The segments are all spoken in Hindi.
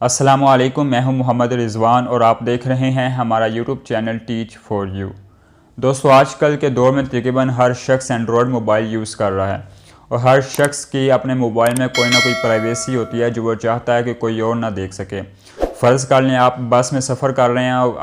अस्सलामुअलैकुम, मैं हूं मोहम्मद रिजवान और आप देख रहे हैं हमारा YouTube channel teach for you. दोस्तों, आजकल के दौर में तकरीबन हर शख्स एंड्रॉयड मोबाइल यूज़ कर रहा है और हर शख्स की अपने मोबाइल में कोई ना कोई प्राइवेसी होती है जो वो चाहता है कि कोई और ना देख सके। फ़र्ज़ कर लें आप बस में सफ़र कर रहे हैं और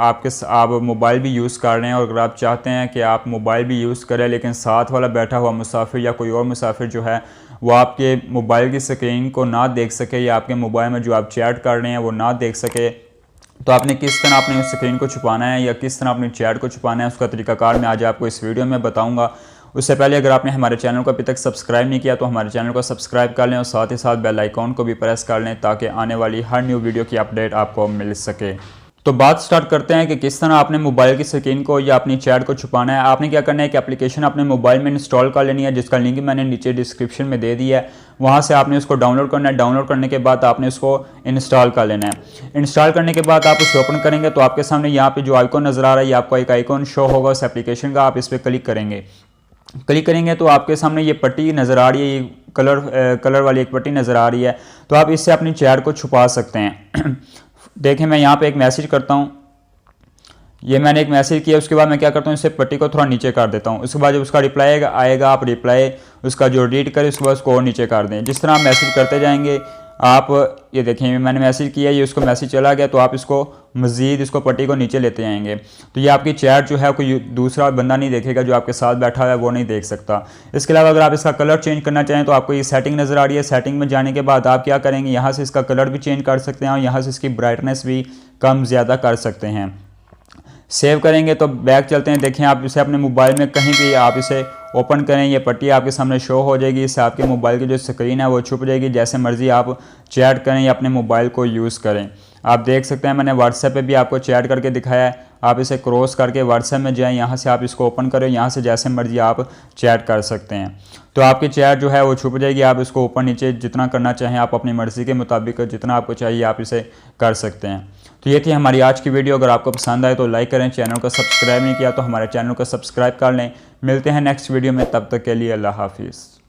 आप मोबाइल भी यूज़ कर रहे हैं और अगर आप चाहते हैं कि आप मोबाइल भी यूज़ करें लेकिन साथ वाला बैठा हुआ मुसाफिर या कोई और मुसाफिर जो है वो आपके मोबाइल की स्क्रीन को ना देख सके या आपके मोबाइल में जो आप चैट कर रहे हैं वो ना देख सके, तो आपने किस तरह अपने उस स्क्रीन को छुपाना है या किस तरह अपने चैट को छुपाना है उसका तरीकाकार मैं आज आपको इस वीडियो में बताऊंगा। उससे पहले अगर आपने हमारे चैनल को अभी तक सब्सक्राइब नहीं किया तो हमारे चैनल को सब्सक्राइब कर लें और साथ ही साथ बेल आइकॉन को भी प्रेस कर लें ताकि आने वाली हर न्यू वीडियो की अपडेट आपको मिल सके। तो बात स्टार्ट करते हैं कि किस तरह आपने मोबाइल की स्क्रीन को या अपनी चैट को छुपाना है। आपने क्या करना है कि एप्लीकेशन अपने मोबाइल में इंस्टॉल कर लेनी है जिसका लिंक मैंने नीचे डिस्क्रिप्शन में दे दिया है। वहाँ से आपने उसको डाउनलोड करना है। डाउनलोड करने के बाद आपने उसको इंस्टॉल कर लेना है। इंस्टॉल करने के बाद आप उसे ओपन करेंगे तो आपके सामने यहाँ पे जो आइकॉन नज़र आ रहा है आपको एक आइकॉन शो होगा उस एप्लीकेशन का। आप इस पर क्लिक करेंगे। क्लिक करेंगे तो आपके सामने ये पट्टी नज़र आ रही है, ये कलर वाली एक पट्टी नज़र आ रही है। तो आप इससे अपनी चैट को छुपा सकते हैं। देखें, मैं यहाँ पे एक मैसेज करता हूँ। ये मैंने एक मैसेज किया, उसके बाद मैं क्या करता हूँ, इससे पट्टी को थोड़ा नीचे कर देता हूँ। उसके बाद जब उसका रिप्लाई आएगा आप रिप्लाई उसका जो रीड करें उसके बाद उसको और नीचे कर दें। जिस तरह आप मैसेज करते जाएंगे आप ये देखें मैंने मैसेज किया, ये उसको मैसेज चला गया तो आप इसको मज़ीद इसको पट्टी को नीचे लेते जाएंगे तो ये आपकी चैट जो है कोई दूसरा बंदा नहीं देखेगा, जो आपके साथ बैठा हुआ है वो नहीं देख सकता। इसके अलावा अगर आप इसका कलर चेंज करना चाहें तो आपको ये सेटिंग नज़र आ रही है। सेटिंग में जाने के बाद आप क्या करेंगे, यहाँ से इसका कलर भी चेंज कर सकते हैं और यहाँ से इसकी ब्राइटनेस भी कम ज़्यादा कर सकते हैं। सेव करेंगे तो बैक चलते हैं। देखें, आप इसे अपने मोबाइल में कहीं भी आप इसे ओपन करें, ये पट्टी आपके सामने शो हो जाएगी। इससे आपके मोबाइल की जो स्क्रीन है वो छुप जाएगी। जैसे मर्जी आप चैट करें या अपने मोबाइल को यूज़ करें। आप देख सकते हैं मैंने व्हाट्सएप पे भी आपको चैट करके दिखाया है। आप इसे क्रॉस करके व्हाट्सएप में जाएं, यहाँ से आप इसको ओपन करें, यहाँ से जैसे मर्जी आप चैट कर सकते हैं। तो आपकी चैट जो है वो छुप जाएगी। आप इसको ऊपर नीचे जितना करना चाहें आप अपनी मर्ज़ी के मुताबिक जितना आपको चाहिए आप इसे कर सकते हैं। तो ये थी हमारी आज की वीडियो। अगर आपको पसंद आए तो लाइक करें, चैनल को सब्सक्राइब नहीं किया तो हमारे चैनल को सब्सक्राइब कर लें। मिलते हैं नेक्स्ट वीडियो में, तब तक के लिए अल्लाह हाफिज़।